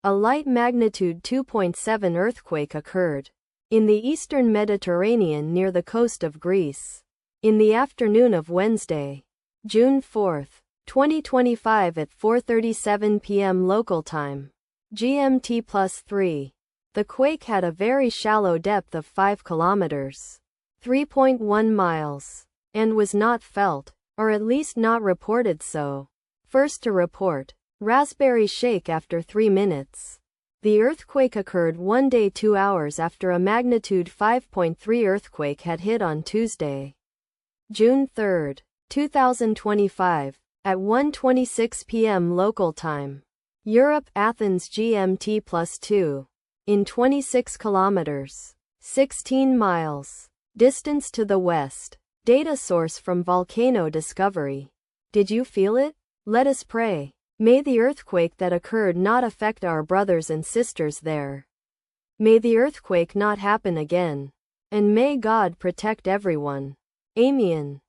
A light magnitude 2.7 earthquake occurred in the eastern Mediterranean near the coast of Greece in the afternoon of Wednesday, June 4, 2025 at 4:37 p.m. local time, GMT+3. The quake had a very shallow depth of 5 kilometers, 3.1 miles, and was not felt, or at least not reported so. First to report, Raspberry Shake after 3 minutes. The earthquake occurred 1 day 2 hours after a magnitude 5.3 earthquake had hit on Tuesday, June 3, 2025, at 1:26 p.m. local time. Europe, Athens GMT+2. In 26 kilometers, 16 miles, distance to the west. Data source from Volcano Discovery. Did you feel it? Let us pray. May the earthquake that occurred not affect our brothers and sisters there. May the earthquake not happen again. And may God protect everyone. Amen.